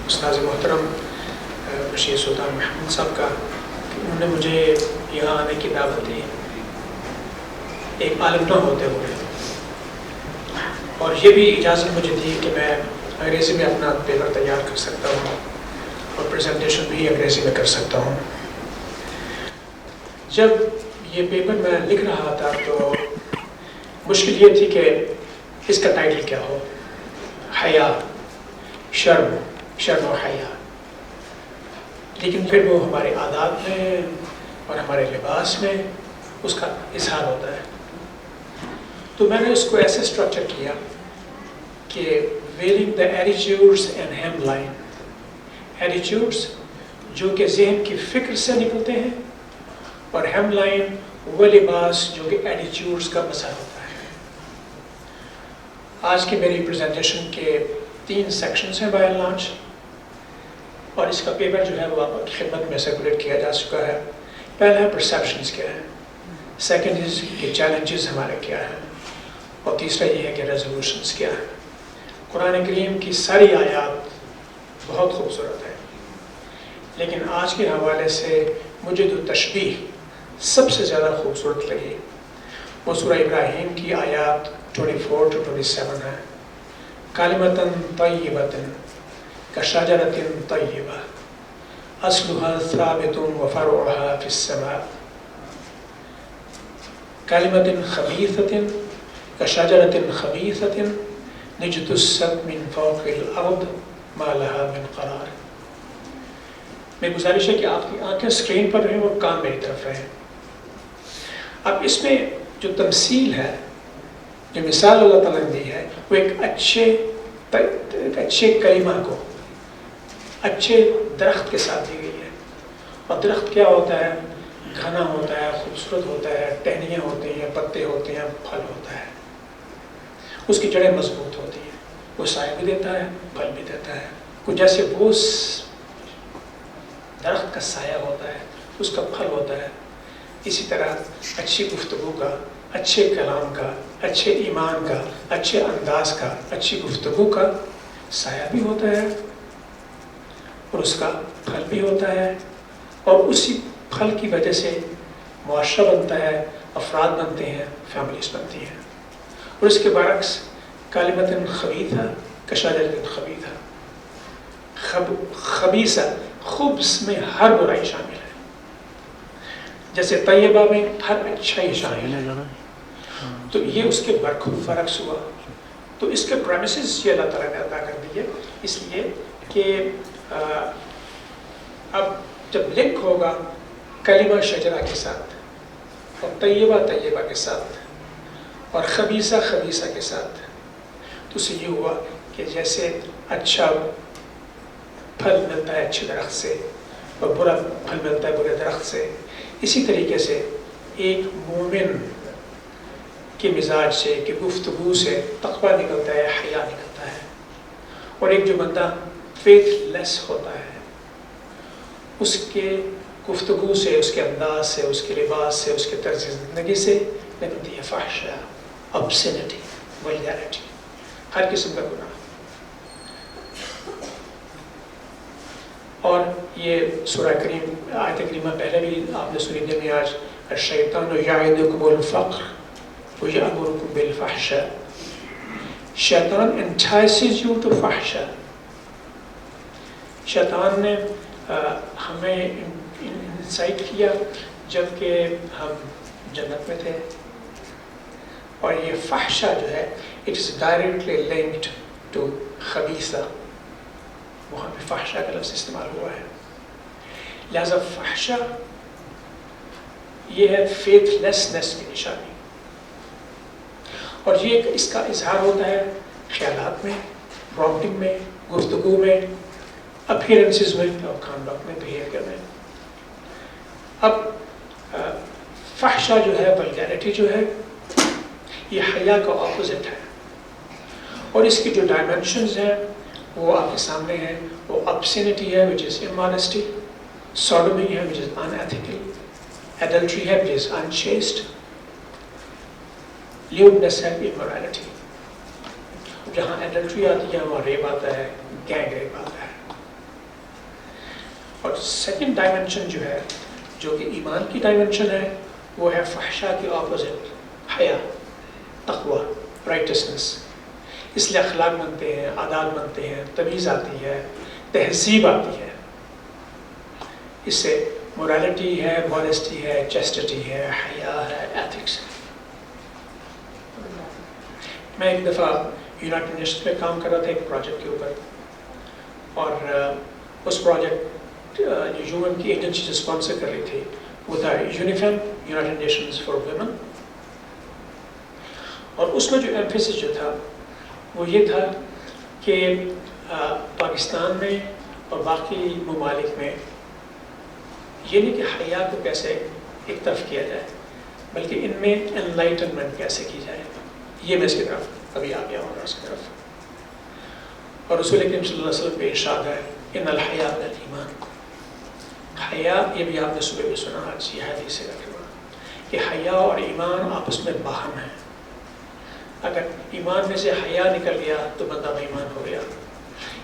استاذ محترم بشیر سلطان محمود صاحب کا کہ انہوں نے مجھے یہاں آنے کی دعوت دی ایک عالم نہ ہوتے ہوئے، اور یہ بھی اجازت مجھے دی کہ میں انگریزی میں اپنا پیپر تیار کر سکتا ہوں اور پریزنٹیشن بھی انگریزی میں کر سکتا ہوں۔ جب یہ پیپر میں لکھ رہا تھا تو مشکل یہ تھی کہ اس کا ٹائٹل کیا ہو، حیا، شرم و حیا، لیکن پھر وہ ہمارے عادات میں اور ہمارے لباس میں اس کا اظہار ہوتا ہے۔ تو میں نے اس کو ایسے اسٹرکچر کیا کہ wearing the attitudes and hemline, attitudes جو کہ ذہن کی فکر سے نکلتے ہیں، اور ہیم لائن وہ لباس جو کہ ایٹیٹیوڈز کا مظہر ہوتا ہے۔ آج کی میری پریزنٹیشن کے 3 سیکشنز ہیں بائی لانچ، اور اس کا پیپر جو ہے وہ آپ کی خدمت میں سرکولیٹ کیا جا چکا ہے۔ پہلا ہے پرسیپشنز کیا ہے، سیکنڈ از کہ چیلنجز ہمارے کیا ہیں، اور تیسرا یہ ہے کہ ریزولوشنز کیا ہے۔ قرآن کریم کی ساری آیات بہت خوبصورت ہے، لیکن آج کے حوالے سے مجھے جو تشبیہ سب سے زیادہ خوبصورت لگی وہ سورہ ابراہیم کی آیات 24-27 ہے۔ کلمۃ طیبۃ کشجرۃ طیبہ اصلها ثابت وفرعها فی السماء کلمۃ خبیثۃ کشجرۃ خبیثۃ اجتثت من فوق الارض ما لها من قرار۔ میں گزارش ہے کہ آپ کی آنکھیں اسکرین پر رہیں اور کان میری طرف رہیں۔ اب اس میں جو تمثیل ہے، جو مثال اللہ تعالیٰ نے دی ہے، وہ ایک اچھے کلمہ کو اچھے درخت کے ساتھ دی گئی ہے۔ اور درخت کیا ہوتا ہے؟ گھنا ہوتا ہے، خوبصورت ہوتا ہے، ٹہنیاں ہوتی ہیں، پتے ہوتے ہیں، پھل ہوتا ہے، اس کی جڑیں مضبوط ہوتی ہیں، وہ سایہ بھی دیتا ہے، پھل بھی دیتا ہے۔ کچھ جیسے وہ درخت کا سایہ ہوتا ہے، اس کا پھل ہوتا ہے، اسی طرح اچھی گفتگو کا، اچھے کلام کا، اچھے ایمان کا، اچھے انداز کا، اچھی گفتگو کا سایہ بھی ہوتا ہے اور اس کا پھل بھی ہوتا ہے، اور اسی پھل کی وجہ سے معاشرہ بنتا ہے، افراد بنتے ہیں، فیملیز بنتی ہیں۔ اور اس کے برعکس کلمۃ خبیثہ کشجرۃ خبیثہ، خبیثہ خبث میں ہر برائی شامل ہے، جیسے طیبہ میں ہر اچھائی شامل ہے۔ تو یہ اس کے برعکس ہوا۔ تو اس کے پریمیسز یہ اللہ تعالیٰ نے عطا کر دی ہے، اس لیے کہ اب جب لنک ہوگا کلمہ شجرہ کے ساتھ، اور طیبہ کے ساتھ، اور خبیثہ کے ساتھ، تو اس سے یہ ہوا کہ جیسے اچھا پھل ملتا ہے اچھے درخت سے اور برا پھل ملتا ہے برے درخت سے، اسی طریقے سے ایک مومن کے مزاج سے، کہ گفتگو سے تقویٰ نکلتا ہے، حیا نکلتا ہے، اور ایک جو بندہ فیتھ لیس ہوتا ہے، اس کے گفتگو سے، اس کے انداز سے، اس کے لباس سے، اس کے طرز زندگی سے نکلتی ہے فحشہ، obscenity، vulgarity، ہر قسم کا گناہ۔ اور یہ سورہ کریم آیت کریمہ پہلے بھی آپ نے سنی تھی، آج الشیطان یعدکم الفقر ویأمرکم بالفحشاء، شیطان entices you to فحشہ۔ شیطان نے ہمیں انسائٹ کیا جبکہ ہم جنت میں تھے، اور یہ فحشہ جو ہے it is directly linked to خبیثہ، وہاں پہ فحشہ کا لفظ استعمال ہوا ہے۔ لہذا فحشہ یہ ہے فیتھ لیسنس کی نشانی، اور یہ اس کا اظہار ہوتا ہے خیالات میں، پرومپٹنگ میں، گفتگو میں، اپیرنسز میں، اور کانڈکٹ میں، بیہیویئر میں۔ اب فحشہ جو ہے، ولگیرٹی جو ہے، یہ حیا کا اپوزٹ ہے، اور اس کی جو ڈائمینشنز ہیں وہ آپ کے سامنے ہیں۔ وہ obscenity ہے which is immodesty، sodomy ہے which is unethical، adultery ہے which is unchaste، lewdness ہے immorality۔ جہاں adultery آتی ہے وہاں ریپ آتا ہے، گینگ ریپ آتا ہے۔ سیکنڈ ڈائمنشن جو ہے، جو کہ ایمان کی ڈائمنشن ہے، وہ ہے فحشا کی اپوزٹ، حیا، تقوی، رائٹسنس. اس لیے اخلاق بنتے ہیں، عادات بنتے ہیں، تمیز آتی ہے، تہذیب آتی ہے. اس سے مورالٹی ہے، ماڈسٹی ہے، چیسٹٹی ہے، حیا ہے، ایتھکس ہے. میں ایک دفعہ یونائٹڈ نیشنز پہ کام کر رہا تھا ایک پروجیکٹ کے اوپر، اور اس پروجیکٹ جو یو این کی ایجنسی جو اسپانسر کر رہی تھی وہ تھا یونیفیم، یونائٹڈ نیشنز فار ویمن. اور اس میں جو ایمفیسس جو تھا وہ یہ تھا کہ پاکستان میں اور باقی ممالک میں یہ نہیں کہ حیا کو کیسے ایک طرف کیا جائے، بلکہ ان میں انلائٹنمنٹ کیسے کی جائے. یہ میں اس کی طرف ابھی آ گیا ہوں اس کی طرف. اور رسول اکرم صلی اللہ علیہ وسلم پہ ارشاد ہے ان الحیا من الایمان. حیا، یہ بھی آپ نے صبح بھی سنا، آج یہ حدیث ہے کہ حیا اور ایمان آپس میں باہم ہیں. اگر ایمان میں سے حیا نکل گیا تو بندہ بے ایمان ہو گیا.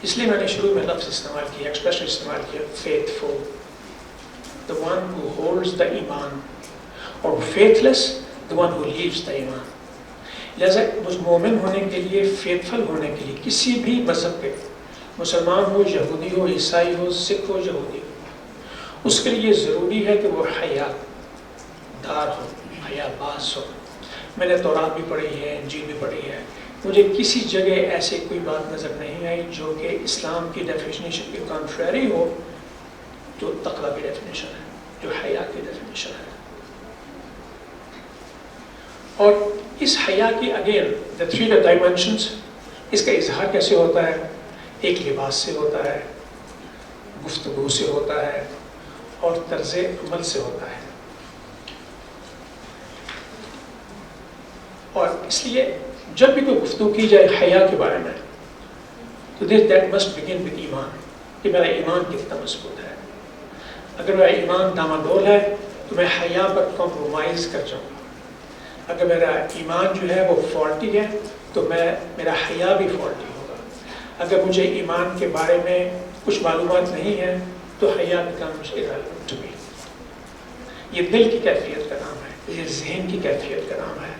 اس لیے میں نے شروع میں لفظ استعمال کیا، ایکسپریشن استعمال کیا، faithful, the one who holds the ایمان، اور faithless, the one who leaves the ایمان. لہٰذا مومن ہونے کے لیے، فیتھفل ہونے کے لیے، کسی بھی مذہب کے، مسلمان ہو، یہودی ہو، عیسائی ہو، سکھ ہو، یہودی ہو، اس کے لیے ضروری ہے کہ وہ حیا دار ہو، حیا باز ہو. میں نے تورات بھی پڑھی ہے، انجیل بھی پڑھی ہے، مجھے کسی جگہ ایسی کوئی بات نظر نہیں آئی جو کہ اسلام کی ڈیفینیشن کے کنٹریری ہو، جو تقویٰ کی ڈیفینیشن ہے، جو حیا کی ڈیفینیشن ہے. اور اس حیا کی اگین دا تھری ڈائمینشنس، اس کا اظہار کیسے ہوتا ہے؟ ایک لباس سے ہوتا ہے، گفتگو سے ہوتا ہے، اور طرز عمل سے ہوتا ہے. اور اس لیے جب بھی کوئی گفتگو کی جائے حیا کے بارے میں تو دیٹ مسٹ بگن ود ایمان، کہ میرا ایمان کتنا مضبوط ہے. اگر میرا ایمان ڈاماڈول ہے تو میں حیا پر کمپرومائز کر جاؤں گا. اگر میرا ایمان جو ہے وہ فالٹی ہے تو میرا حیا بھی فالٹی ہوگا. اگر مجھے ایمان کے بارے میں کچھ معلومات نہیں ہے تو حیا becomes irrelevant to me. یہ دل کی کیفیت کا نام ہے، یہ ذہن کی کیفیت کا نام ہے،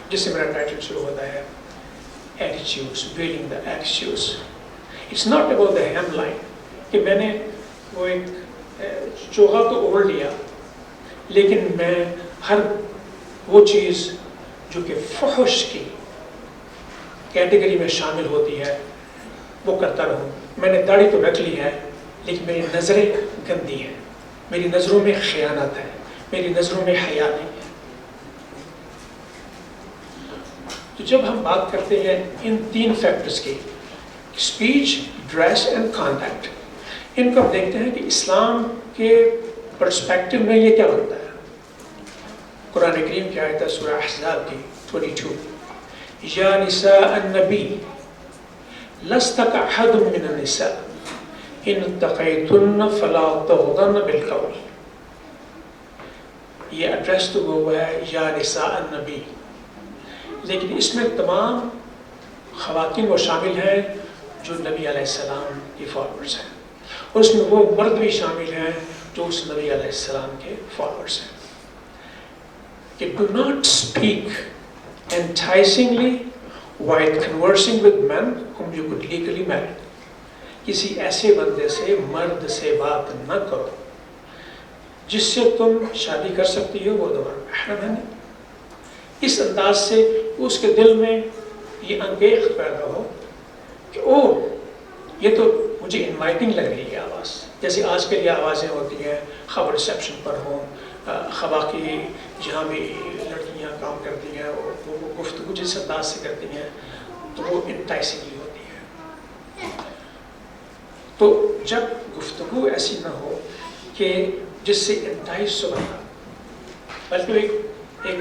جس سے میرا ٹائٹل شروع ہوتا ہے attitudes, veiling the attitudes. It's not about the hemline کہ میں نے وہ ایک چوغا تو اوڑھ لیا، لیکن میں ہر وہ چیز جو کہ فحش کی کیٹیگری میں شامل ہوتی ہے وہ کرتا رہوں. میں نے داڑھی تو رکھ لی ہے لیکن میری نظریں گندی ہیں، میری نظروں میں خیانت ہے، میری نظروں میں حیا نہیں ہے. تو جب ہم بات کرتے ہیں ان تین فیکٹرز کی، اسپیچ، ڈریس اینڈ کانڈکٹ، ان کو ہم دیکھتے ہیں کہ اسلام کے پرسپیکٹو میں یہ کیا بنتا ہے. قرآن کریم کی آیت ہے سورہ احزاب کی 22، یا نساء النبی لست کاحد من النساء ان اتقیتن فلا تغضن بالقول. یہ ایڈریس تو وہ ہے یا نساء النبی، لیکن اس میں تمام خواتین وہ شامل ہیں جو نبی علیہ السلام کی فالوورز ہیں، اور اس میں وہ مرد بھی شامل ہیں جو اس نبی علیہ السلام کے فالوورز ہیں. کہ do not speak enticingly while conversing with men whom you could legally marry. کسی ایسے بندے سے، مرد سے بات نہ کرو جس سے تم شادی کر سکتی ہو، وہ تمہارا محرم ہے نہیں. اس انداز سے اس کے دل میں یہ انگیخت پیدا ہو کہ یہ تو مجھے انوائٹنگ لگ رہی ہے آواز، جیسے آج کل یہ آوازیں ہوتی ہیں خبر ریسیپشن پر ہوں، خبا کی جہاں بھی لڑکیاں کام کرتی ہیں وہ گفتگو جس انداز سے کرتی ہیں تو وہ انٹائسنگ ہوتی ہے. تو جب گفتگو ایسی نہ ہو کہ جس سے انٹائس ہو بندہ، بلکہ ایک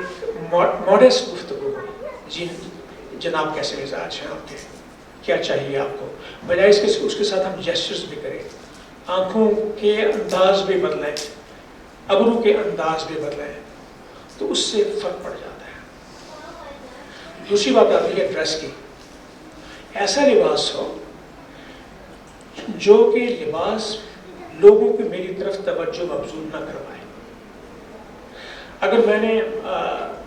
ماڈسٹ گفتگو ہو، جی جناب کیسے مزاج ہیں آپ کے، کیا چاہیے آپ کو، بجائے اس کے ساتھ ہم جیسچرز بھی کریں، آنکھوں کے انداز بھی بدلیں، ابرو کے انداز بھی بدلیں، تو اس سے فرق پڑ جاتا ہے. دوسری بات آتی ہے ڈریس کی. ایسا لباس ہو جو کہ لباس لوگوں کو میری طرف توجہ مبذول نہ کروائے۔ اگر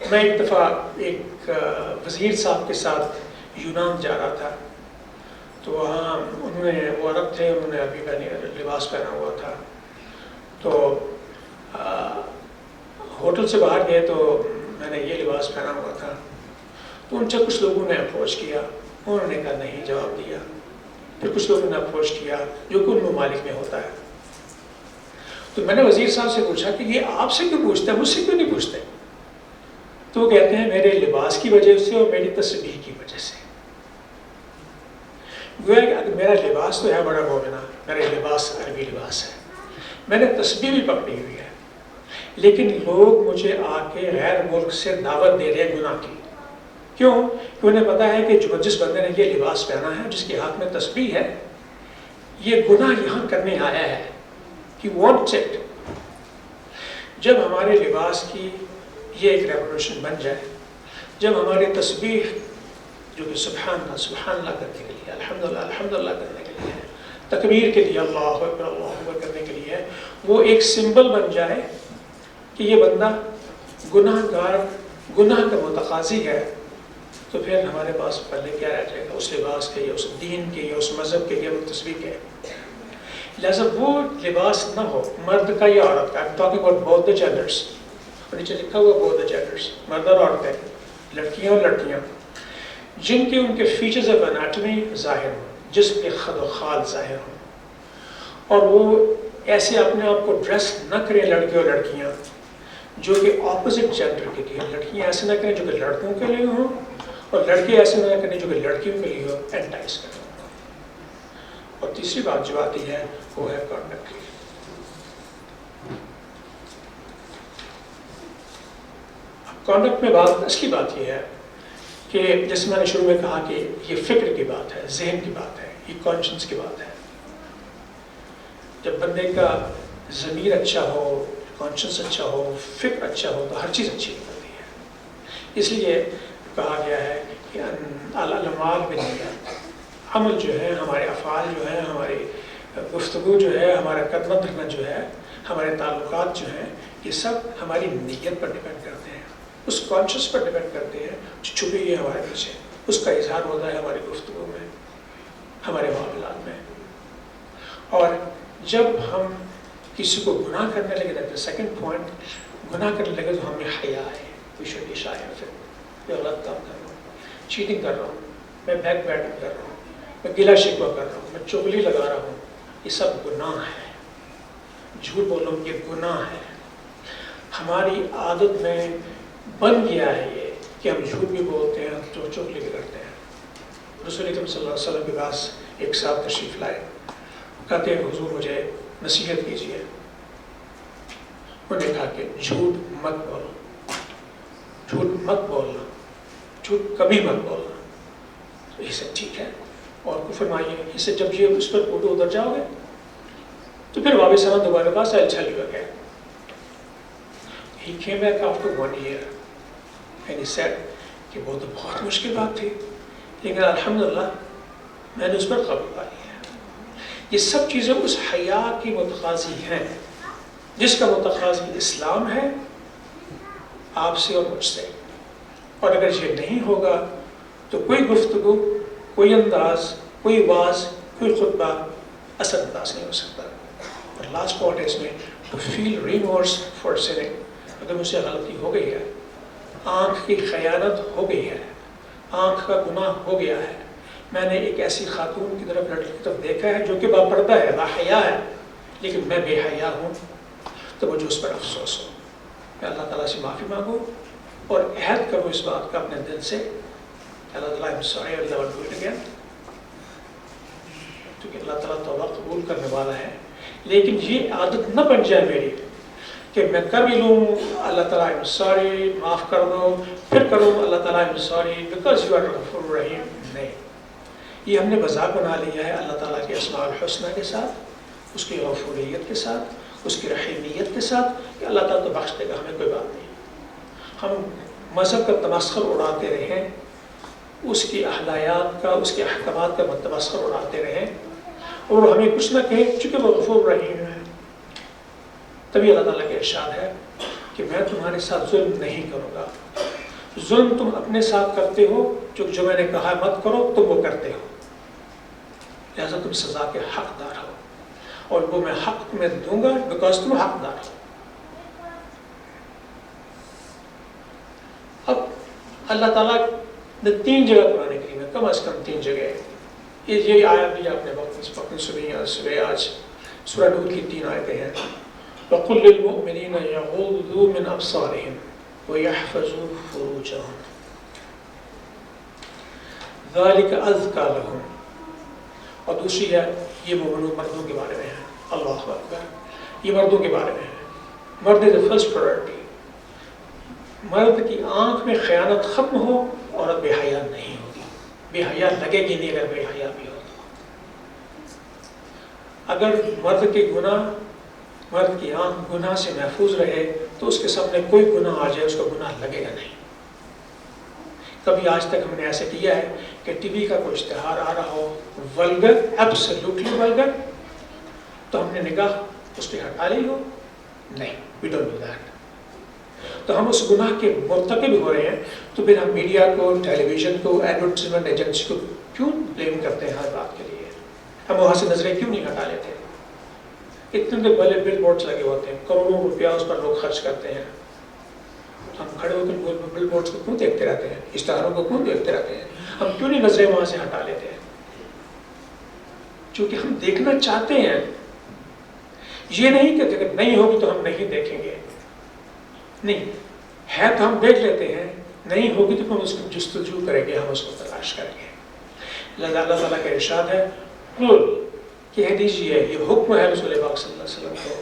میں ایک دفعہ ایک وزیر صاحب کے ساتھ یونان جا رہا تھا، تو وہاں انہوں نے، وہ عرب تھے، انہوں نے ابھی کا لباس پہنا ہوا تھا، تو ہوٹل سے باہر گئے تو میں نے یہ لباس پہنا ہوا تھا، تو ان سے کچھ لوگوں نے اپروچ کیا، انہوں نے کہا نہیں، جواب دیا۔ پھر کچھ لوگوں نے اپروچ کیا جو کہ ان ممالک میں ہوتا ہے، تو میں نے وزیر صاحب سے پوچھا کہ یہ آپ سے کیوں پوچھتے ہیں، مجھ سے کیوں نہیں پوچھتے؟ تو وہ کہتے ہیں میرے لباس کی وجہ سے اور میری تسبیح کی وجہ سے۔ گویا کہ میرا لباس تو ہے بڑا مومنہ، میرا لباس عربی لباس ہے، میں نے تسبیح بھی پکڑی ہوئی ہے، لیکن لوگ مجھے آ کے غیر ملک سے دعوت دے رہے ہیں گناہ کی۔ کیوں؟ کہ انہیں پتا ہے کہ جس بندے نے یہ لباس پہنا ہے، جس کے ہاتھ میں تسبیح ہے، یہ گناہ یہاں کرنے آیا ہے، کہ وانٹس اٹ۔ جب ہمارے لباس کی یہ ایک ریولیوشن بن جائے، جب ہماری تسبیح جو کہ سبحان اللہ کرنے کے لیے، الحمدللہ الحمدللہ کرنے کے لیے، تکبیر کے لیے، اللہ اکبر کرنے کے لیے، وہ ایک سمبل بن جائے کہ یہ بندہ گناہ گار، گناہ کا متقاضی ہے، تو پھر ہمارے پاس پہلے کیا رہ جائے گا؟ اس لباس کے، یا اس دین کے، یا اس مذہب کے، یا وہ تسبیح کے۔ لہٰذا وہ لباس نہ ہو، مرد کا یا عورت کا۔ I'm talking about both the genders، اور نیچے لکھا ہوا both the genders، مرد اور عورتیں، لڑکیاں اور لڑکیاں، جن کے ان کے فیچرز آف اناٹمی ظاہر ہوں، جسم کے خد و خال ظاہر ہوں، اور وہ ایسے اپنے آپ کو ڈریس نہ کریں لڑکے اور لڑکیاں جو کہ اپوزٹ جینڈر کے لیے، لڑکیاں ایسے نہ کریں جو کہ لڑکوں کے لیے ہوں، اور لڑکے ایسے نہ کریں جو کہ لڑکیوں کے لیے ہو، اینٹائز کریں۔ اور تیسری بات جو آتی ہے وہ ہے کانڈکٹ کی۔ کانڈکٹ میں اصلی بات یہ ہے کہ جیسے میں نے شروع میں کہا کہ یہ فکر کی بات ہے، ذہن کی بات ہے، یہ کانشنس کی بات ہے۔ جب بندے کا ضمیر اچھا ہو، کانشنس اچھا ہو، فکر اچھا ہو، تو ہر چیز اچھی ہوتی ہے۔ اس لیے کہا گیا ہے کہ الاعمال بالنیات، عمل جو ہے، ہمارے افعال جو ہیں، ہماری گفتگو جو ہے، ہمارا قدم رکھنا جو ہے، ہمارے تعلقات جو ہیں، یہ سب ہماری نیت پر ڈپینڈ کرتے ہیں، اس کانشس پر ڈپینڈ کرتے ہیں جو چھپی ہوئی ہے ہمارے پیچھے، اس کا اظہار ہوتا ہے ہماری گفتگو میں، ہمارے معاملات میں۔ اور جب ہم کسی کو گناہ کرنے لگے، دیٹ از سیکنڈ پوائنٹ، گناہ کرنے لگے تو ہمیں حیا ہے، we should be shy of it. میں غلط کام کر رہا ہوں، چیٹنگ کر رہا ہوں، میں بیک بیٹنگ کر رہا ہوں، میں گلا شکوہ کر رہا ہوں، میں چغلی لگا رہا ہوں، یہ سب گناہ ہے۔ جھوٹ بولوں یہ گناہ ہے۔ ہماری عادت میں بن گیا ہے یہ کہ ہم جھوٹ بھی بولتے ہیں تو چغلی بھی کرتے ہیں۔ رسول اکرم صلی اللہ علیہ وسلم کے پاس ایک صاحب تشریف لائے، کہتے ہیں حضور مجھے نصیحت کیجیے۔ انہوں نے کہا کہ جھوٹ مت بولو، جھوٹ مت بولنا، جھوٹ کبھی مت بولنا۔ یہ سب ٹھیک ہے، اور کو فرمائیے اسے جب یہ اس پر اٹھو ادھر جاؤ گے تو پھر واپس آنا دوبارہ پاس I'll tell you again۔ He came back after 1 year and he said کہ وہ تو بہت مشکل بات تھی، لیکن الحمدللہ میں نے اس پر قابو پا لیا۔ یہ سب چیزیں اس حیا کی متقاضی ہیں جس کا متقاضی اسلام ہے آپ سے اور مجھ سے۔ اور اگر یہ نہیں ہوگا تو کوئی گفتگو، کوئی انداز، کوئی واز، کوئی خطبہ اثر انداز نہیں ہو سکتا۔ اور لاسٹ پوائنٹ ہے اس میں، ٹو فیل ریمورس فار سننگ۔ اگر مجھ سے غلطی ہو گئی ہے، آنکھ کی خیانت ہو گئی ہے، آنکھ کا گناہ ہو گیا ہے، میں نے ایک ایسی خاتون کی طرف، لڑکی کی طرف دیکھا ہے جو کہ باپردہ ہے، باحیا ہے، لیکن میں بے حیا ہوں، تو مجھے اس پر افسوس ہو۔ میں اللہ تعالیٰ سے معافی مانگوں اور عہد کروں اس بات کا اپنے دل سے، اللہ تعالیٰ I'm sorry I'll never do it again، کیونکہ اللہ تعالیٰ توبہ قبول کرنے والا ہے۔ لیکن یہ عادت نہ بن جائے میری کہ میں کر بھی لوں اللہ تعالیٰ I'm sorry، معاف کر دو، پھر کروں اللہ تعالیٰ I'm sorry because you are غفور رحیم۔ نہیں، یہ ہم نے مذاق بنا لیا ہے اللہ تعالیٰ کے اسماء الحسنہ کے ساتھ، اس کی غفوریت کے ساتھ، اس کی رحیمیت کے ساتھ، کہ اللہ تعالیٰ تو بخش دے گا، ہمیں کوئی بات نہیں۔ ہم مذہب کا تمسخر اڑاتے رہیں، اس کی احلایات کا، اس کے احکامات کا تمسخر اڑاتے رہیں، اور ہمیں کچھ نہ کہے چونکہ وہ غفور رحیم ہے۔ تبھی اللہ تعالیٰ کا ارشاد ہے کہ میں تمہارے ساتھ ظلم نہیں کروں گا. ظلم تم اپنے ساتھ کرتے ہو، جو میں نے کہا مت کرو تم وہ کرتے ہو، لہذا تم سزا کے حقدار ہو، اور وہ میں حق تمہیں دوں گا بیکاز تم حقدار ہو. اب اللہ تعالیٰ نے 3 جگہ قرآن کریم میں، کم از کم 3 جگہ، یہ آیت بھی آپ نے وقت سنی آج سورہ نور کی 3 آیتیں ہیں. وَقُلْ لِلْمُؤْمِنِينَ يَغُضُّوا مِنْ أَبْصَارِهِمْ وَيَحْفَظُوا فُرُوجَهُمْ ذَلِكَ أَزْكَىٰ لَهُمْ. اور دوسری ہے، یہ مردوں کے بارے میں ہے. اللہ اکبر، یہ مردوں کے بارے میں ہے. مرد از فرسٹ پرائرٹی. مرد کی آنکھ میں خیانت ختم ہو، عورت بے حیا نہیں ہوگی. بے حیا لگے گی نہیں اگر بے حیا بھی ہو. اگر مرد کے گناہ، مرد کی آنکھ گناہ سے محفوظ رہے تو اس کے سامنے کوئی گناہ آ جائے اس کو گناہ لگے گا نہیں. کبھی آج تک ہم نے ایسے کیا ہے کہ ٹی وی کا کوئی اشتہار آ رہا ہو ولگر، ایبسلیوٹلی ولگر، تو ہم نے نگاہ اس پہ ہٹا لی ہو؟ نہیں، وی ڈونٹ ڈو دیٹ. تو ہم اس گناہ کے مرتکب ہو رہے ہیں، تو پھر ہم میڈیا کو، ٹیلی ویژن کو، ایڈورٹائزمنٹ ایجنسی کو کیوں بلیم کرتے ہیں ہر بات کے لیے؟ ہم وہاں سے نظریں کیوں نہیں ہٹا لیتے؟ اتنے بڑے بل بورڈز لگے ہوتے ہیں، کروڑوں روپیہ اس پر لوگ خرچ کرتے ہیں. ہم کھڑے ہو کر بل بورڈز کو کیوں دیکھتے رہتے ہیں؟ اشتہاروں کو کیوں دیکھتے رہتے ہیں؟ ہم کیوں نہیں نظریں وہاں سے ہٹا لیتے ہیں؟ چونکہ ہم دیکھنا چاہتے ہیں. یہ نہیں کہ اگر نہیں ہوگی تو ہم نہیں دیکھیں گے، نہیں ہے تو ہم دیکھ لیتے ہیں، نہیں ہوگی تو ہم اس کو جستجو کریں گے، ہم اس کو تلاش کریں گے. اللہ تعالیٰ کا ارشاد ہے، قل، کہہ دیجیے، یہ حکم ہے رسول پاک صلی اللہ علیہ وسلم کو،